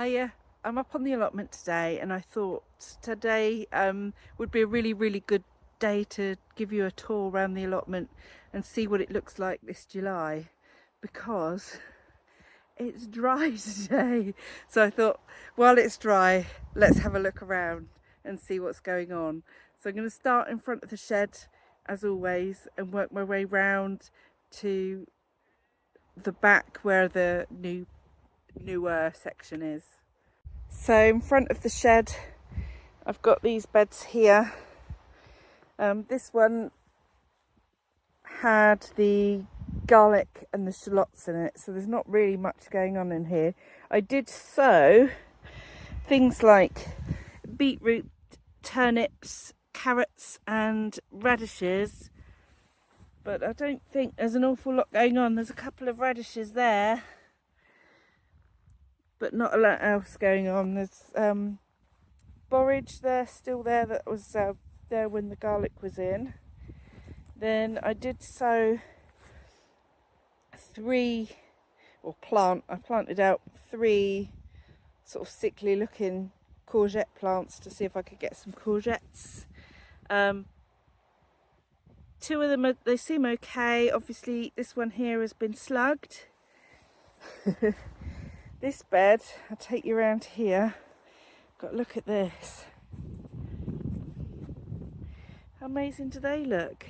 Hiya, I'm up on the allotment today and I thought today would be a really good day to give you a tour around the allotment and see what it looks like this July because it's dry today. So I thought while it's dry, let's have a look around and see what's going on. So I'm going to start in front of the shed as always and work my way round to the back where the newer section is. So in front of the shed I've got these beds here. This one had the garlic and the shallots in it, so there's not really much going on in here. I did sow things like beetroot, turnips, carrots and radishes, but I don't think there's an awful lot going on. There's a couple of radishes there, but not a lot else going on. There's borage there, still there, that was there when the garlic was in. Then I did sow I planted out three sort of sickly looking courgette plants to see if I could get some courgettes. Two of them, they seem okay. Obviously this one here has been slugged. This bed, I'll take you around here. Got a look at this. How amazing do they look?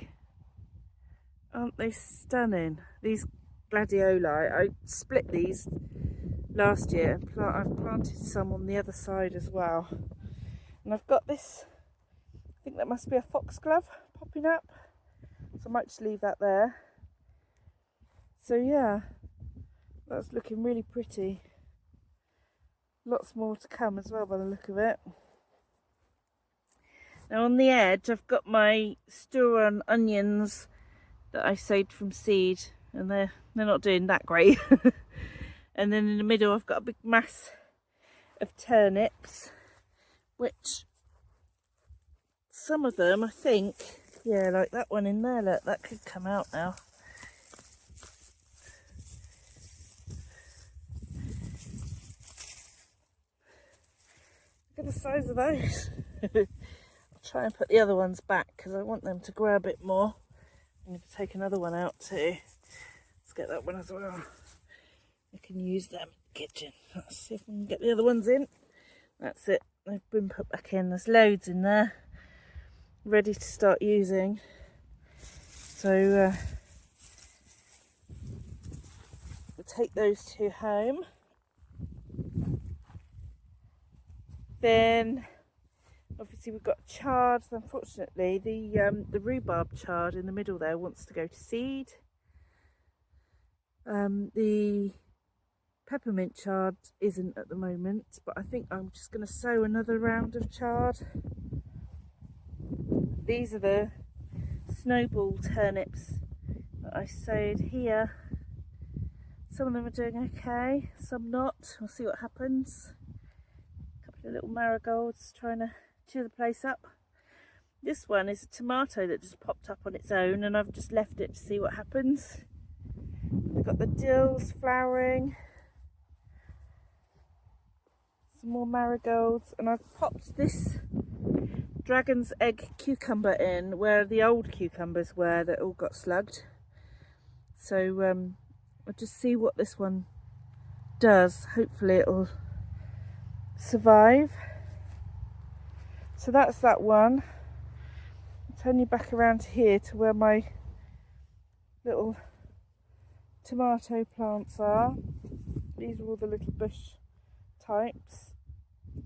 Aren't they stunning? These gladioli, I split these last year. I've planted some on the other side as well. And I've got this, I think that must be a foxglove popping up. So I might just leave that there. So yeah, that's looking really pretty. Lots more to come as well by the look of it. Now on the edge I've got my store-on onions that I sowed from seed, and they're not doing that great. And then in the middle I've got a big mass of turnips, which some of them I think, yeah, like that one in there, look, that could come out now. Look at the size of those. I'll try and put the other ones back because I want them to grow a bit more. I'm going to take another one out too. Let's get that one as well. I can use them in the kitchen. Let's see if we can get the other ones in. That's it. They've been put back in. There's loads in there, ready to start using. So we'll take those two home. Then obviously we've got chard. Unfortunately the rhubarb chard in the middle there wants to go to seed. The peppermint chard isn't at the moment, but I think I'm just going to sow another round of chard. These are the snowball turnips that I sowed here. Some of them are doing okay, some not. We'll see what happens. A couple of little marigolds trying to cheer the place up. This one is a tomato that just popped up on its own, and I've just left it to see what happens. We've got the dills flowering, some more marigolds, and I've popped this dragon's egg cucumber in where the old cucumbers were that all got slugged. So I'll just see what this one does. Hopefully it'll survive. So that's that one. I'll turn you back around here to where my little tomato plants are. These are all the little bush types,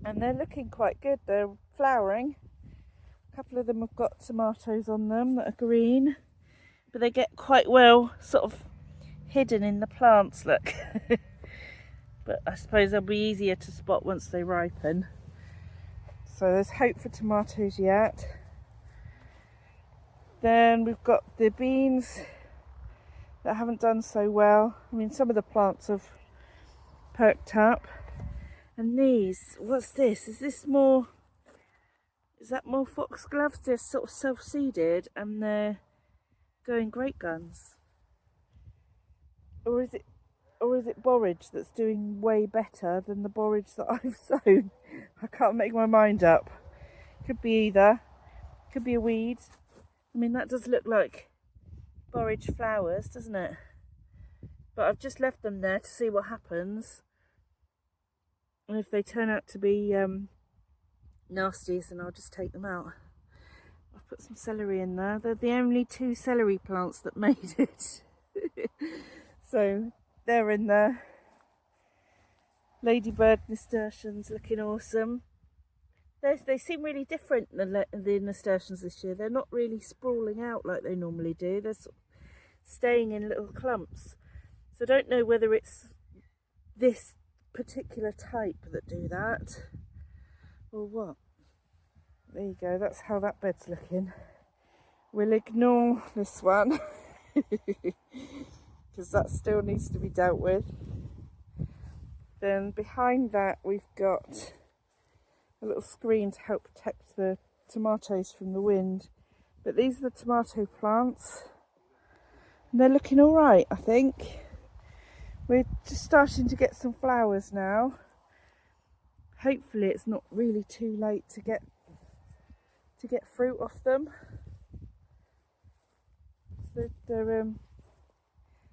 and they're looking quite good. They're flowering. A couple of them have got tomatoes on them that are green, but they get quite well sort of hidden in the plants, look. But I suppose they'll be easier to spot once they ripen. So there's hope for tomatoes yet. Then we've got the beans that haven't done so well. I mean, some of the plants have perked up. And these, what's this? Is that more foxgloves? They're sort of self-seeded and they're going great guns. Or or is it borage that's doing way better than the borage that I've sown? I can't make my mind up. Could be either. Could be a weed. I mean, that does look like borage flowers, doesn't it? But I've just left them there to see what happens. And if they turn out to be nasties, then I'll just take them out. I've put some celery in there. They're the only 2 celery plants that made it. So they're in there. Ladybird nasturtiums looking awesome. They seem really different, the nasturtiums this year. They're not really sprawling out like they normally do. They're sort of staying in little clumps. So I don't know whether it's this particular type that do that or what. There you go, that's how that bed's looking. We'll ignore this one because that still needs to be dealt with. Then behind that we've got a little screen to help protect the tomatoes from the wind. But these are the tomato plants and they're looking all right, I think. We're just starting to get some flowers now. Hopefully it's not really too late to get fruit off them. So they're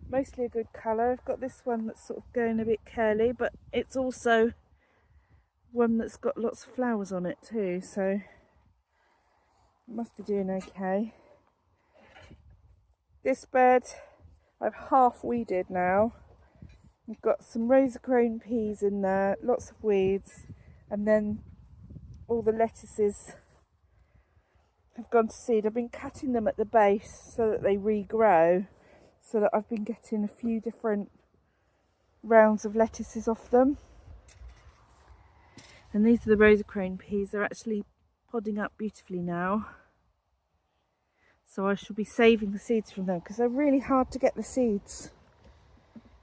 mostly a good colour. I've got this one that's sort of going a bit curly, but it's also one that's got lots of flowers on it too, so it must be doing okay. This bed I've half weeded now. I've got some rosacrone peas in there, lots of weeds, and then all the lettuces have gone to seed. I've been cutting them at the base so that they regrow, so that I've been getting a few different rounds of lettuces off them. And these are the rosacrone peas. They're actually podding up beautifully now. So I shall be saving the seeds from them because they're really hard to get the seeds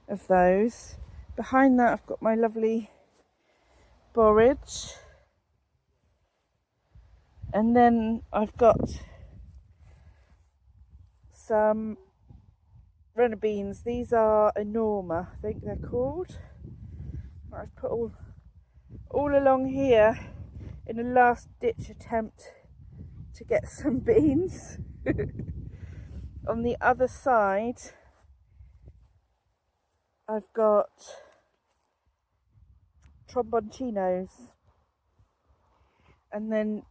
of those. Behind that I've got my lovely borage. And then I've got some runner beans. These are enorma, I think they're called. I've put all along here in a last ditch attempt to get some beans. On the other side I've got tromboncinos, and then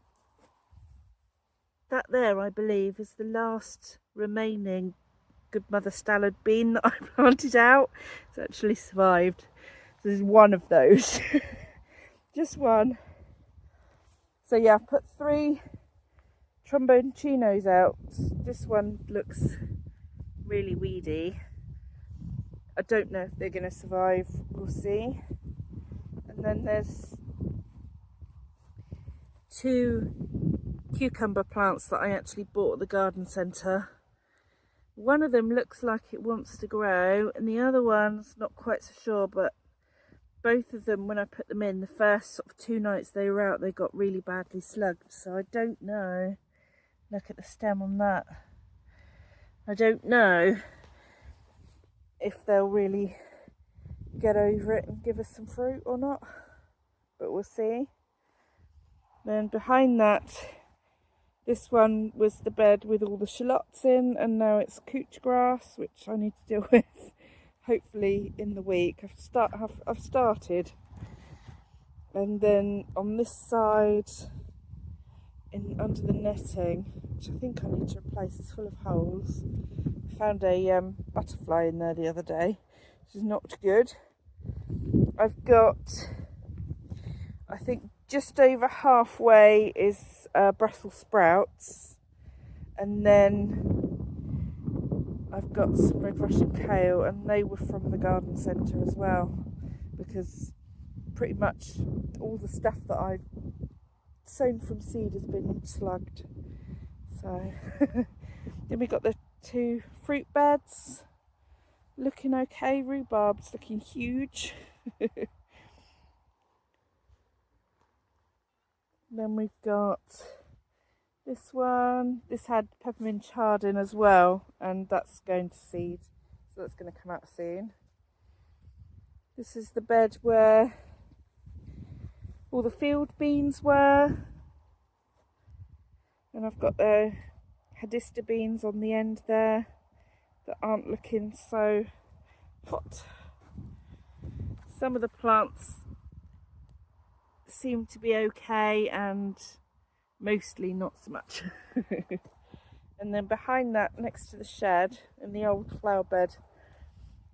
that there I believe is the last remaining good mother stallard bean that I planted out. It's actually survived. This is one of those. Just one. So yeah, I've put 3 tromboncinos out. This one looks really weedy. I don't know if they're going to survive, we'll see. And then there's 2 cucumber plants that I actually bought at the garden centre. One of them looks like it wants to grow and the other one's not quite so sure, but both of them, when I put them in, the first sort of 2 nights they were out, they got really badly slugged. So I don't know. Look at the stem on that. I don't know if they'll really get over it and give us some fruit or not, but we'll see. Then behind that, this one was the bed with all the shallots in, and now it's couch grass, which I need to deal with hopefully in the week. I've started. And then on this side, under the netting, which I think I need to replace, it's full of holes. I found a butterfly in there the other day, which is not good. I've got, I think just over halfway is Brussels sprouts, and then I've got some red Russian kale, and they were from the garden centre as well, because pretty much all the stuff that I've sown from seed has been slugged. So then we got the 2 fruit beds looking okay. Rhubarb's looking huge. Then we've got this one. This had peppermint chard in as well, and that's going to seed, so that's going to come out soon. This is the bed where all the field beans were, and I've got the hadista beans on the end there that aren't looking so hot. Some of the plants seem to be okay and mostly not so much. And then behind that, next to the shed in the old flower bed,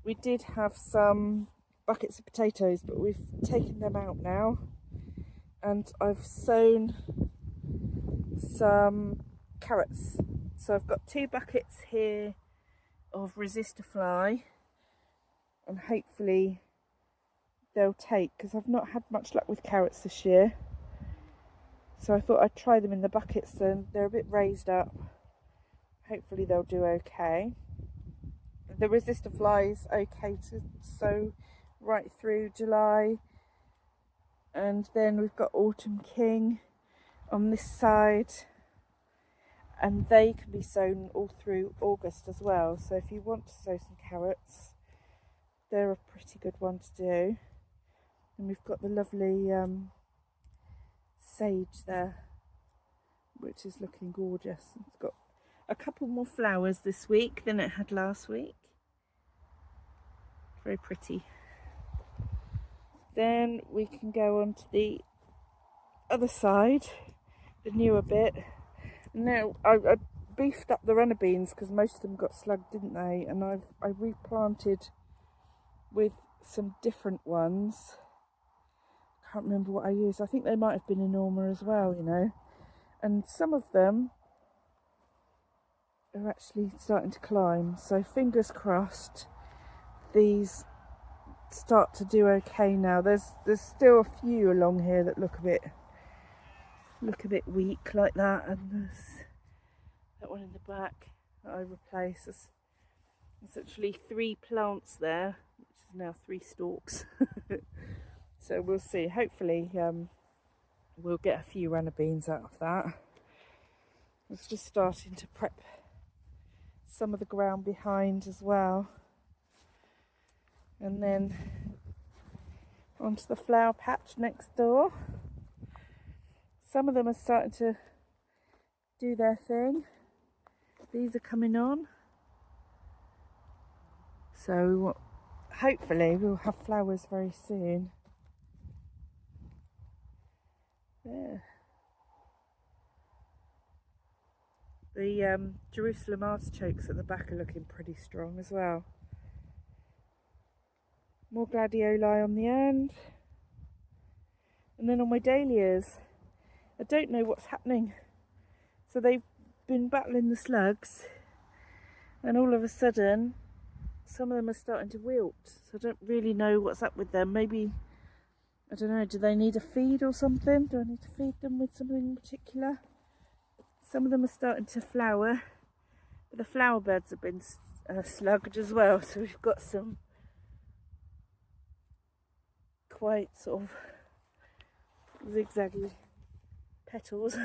we did have some buckets of potatoes, but we've taken them out now, and I've sown some carrots. So I've got 2 buckets here of resistor fly, and hopefully they'll take, because I've not had much luck with carrots this year. So I thought I'd try them in the buckets, and they're a bit raised up. Hopefully they'll do okay. The resistor fly is okay to sow right through July, and then we've got Autumn King on this side, and they can be sown all through August as well. So if you want to sow some carrots, they're a pretty good one to do. And we've got the lovely sage there, which is looking gorgeous. It's got a couple more flowers this week than it had last week. Very pretty. Then we can go on to the other side, the newer bit. Now I beefed up the runner beans because most of them got slugged, didn't they? And I replanted with some different ones. Can't remember what I used. I think they might have been in Norma as well, you know. And some of them are actually starting to climb. So fingers crossed these start to do okay now. There's still a few along here that look a bit weak like that, and there's that one in the back that I replaced. There's actually 3 plants there, which is now 3 stalks. So we'll see. Hopefully we'll get a few runner beans out of that. It's just starting to prep some of the ground behind as well. And then onto the flower patch next door. Some of them are starting to do their thing. These are coming on. So hopefully we'll have flowers very soon. There. The Jerusalem artichokes at the back are looking pretty strong as well. More gladioli on the end. And then on my dahlias, I don't know what's happening. So they've been battling the slugs, and all of a sudden some of them are starting to wilt. So I don't really know what's up with them. Maybe, I don't know, do they need a feed or something? Do I need to feed them with something in particular? Some of them are starting to flower, but the flower beds have been slugged as well. So we've got some quite sort of zigzaggy petals.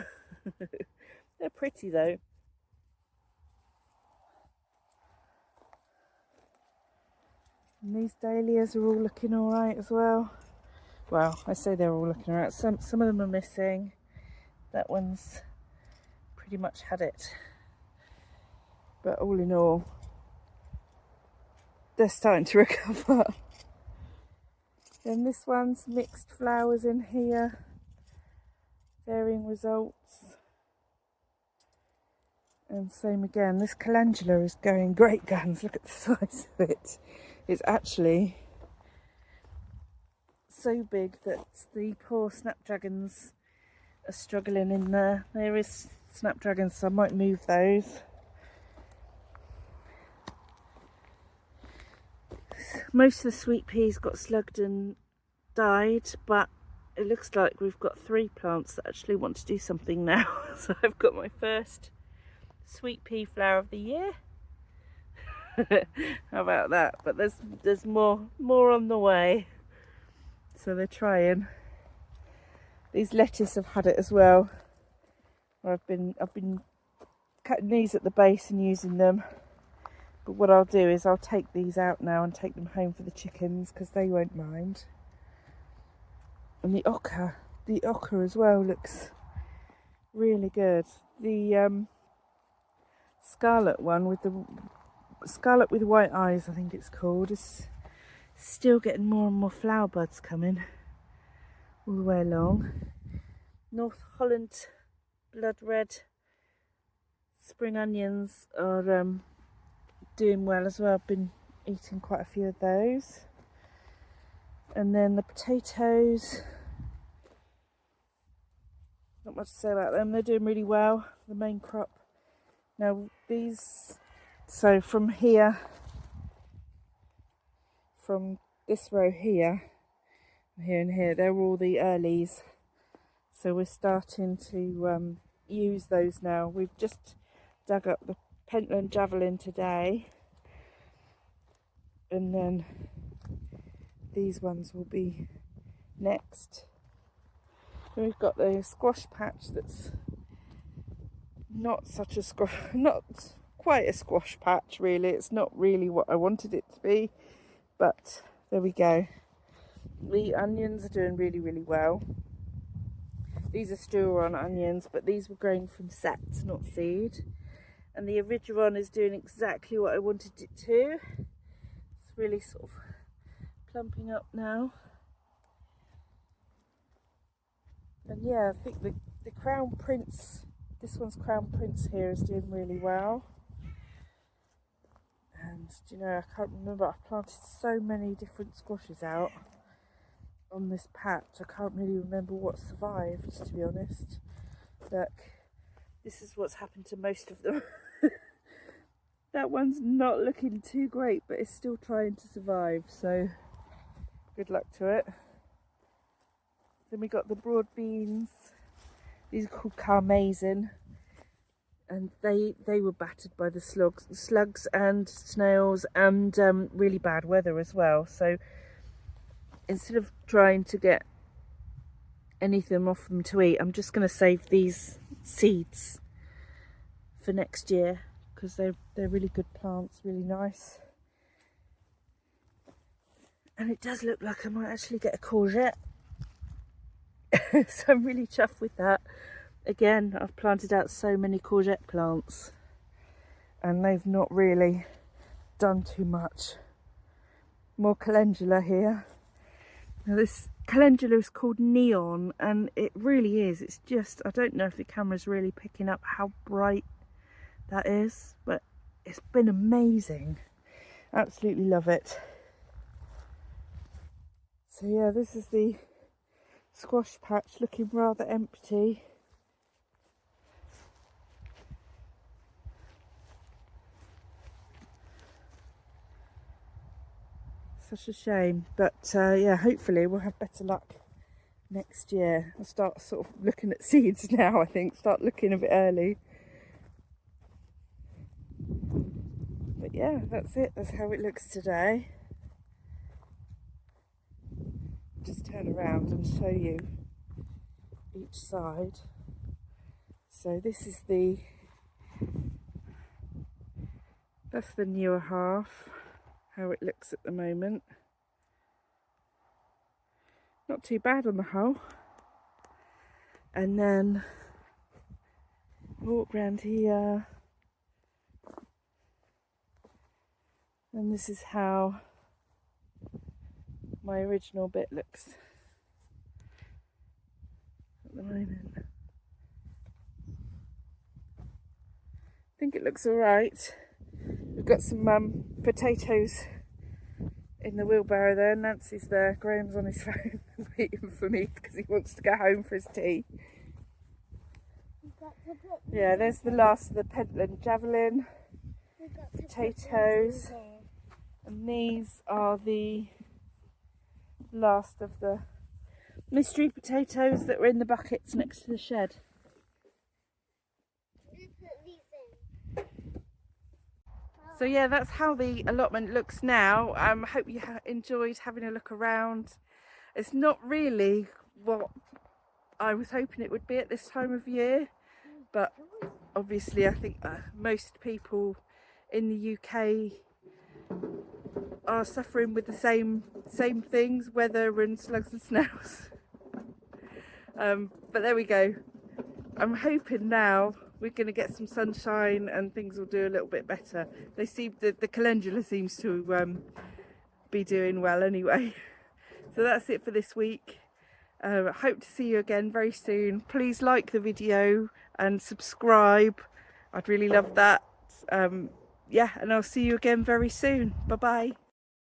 They're pretty though. And these dahlias are all looking alright as well. Well, I say they're all looking alright. Some of them are missing. That one's pretty much had it. But all in all, they're starting to recover. Then this one's mixed flowers in here. Varying results. And same again, this calendula is going great guns. Look at the size of it. It's actually so big that the poor snapdragons are struggling in there. There is snapdragons, so I might move those. Most of the sweet peas got slugged and died, but it looks like we've got 3 plants that actually want to do something now. So I've got my first sweet pea flower of the year. How about that? But there's more on the way. So they're trying. These lettuce have had it as well. I've been cutting these at the base and using them. But what I'll do is I'll take these out now and take them home for the chickens because they won't mind. And the ochre as well looks really good. The scarlet one with the scarlet with white eyes, I think it's called, is still getting more and more flower buds coming all the way along. North Holland blood red spring onions are doing well as well. I've been eating quite a few of those. And then the potatoes, not much to say about them, they're doing really well, the main crop. Now these, so from here, from this row here and here, they're all the earlies. So we're starting to use those now. We've just dug up the Pentland Javelin today, and then these ones will be next. And we've got the squash patch that's not such a squash, not quite a squash patch really. It's not really what I wanted it to be, but there we go. The onions are doing really, really well. These are Sturon onions, but these were grown from sets, not seed. And the Origeron is doing exactly what I wanted it to. It's really sort of plumping up now. And yeah, I think the Crown Prince, this one's Crown Prince here, is doing really well. And you know, I can't remember, I've planted so many different squashes out on this patch. I can't really remember what survived, to be honest. Look, this is what's happened to most of them. That one's not looking too great, but it's still trying to survive, so good luck to it. Then we got the broad beans. These are called Carmazin, and they were battered by the slugs and snails and really bad weather as well. So instead of trying to get anything off them to eat, I'm just going to save these seeds for next year because they're really good plants, really nice. And it does look like I might actually get a courgette. So I'm really chuffed with that. Again, I've planted out so many courgette plants and they've not really done too much. More calendula here. Now this calendula is called Neon, and it really is. It's just, I don't know if the camera's really picking up how bright that is, but it's been amazing. Absolutely love it. So yeah, this is the squash patch looking rather empty. Such a shame, but yeah, hopefully we'll have better luck next year. I'll start sort of looking at seeds now, I think, start looking a bit early. But yeah, that's it, that's how it looks today. Just turn around and show you each side. So this is that's the newer half, how it looks at the moment. Not too bad on the whole. And then walk round here, and this is how my original bit looks at the moment. I think it looks alright. We've got some potatoes in the wheelbarrow there. Nancy's there, Graham's on his phone waiting for me because he wants to go home for his tea. Yeah, there's the last of the Pentland Javelin potatoes, and these are the last of the mystery potatoes that were in the buckets next to the shed. So yeah, that's how the allotment looks now. I hope you enjoyed having a look around. It's not really what I was hoping it would be at this time of year, but obviously I think most people in the UK are suffering with the same things, weather and slugs and snails. But there we go. I'm hoping now we're going to get some sunshine and things will do a little bit better. They seem, the calendula seems to be doing well anyway. So that's it for this week. I hope to see you again very soon. Please like the video and subscribe. I'd really love that. Yeah, and I'll see you again very soon. Bye bye.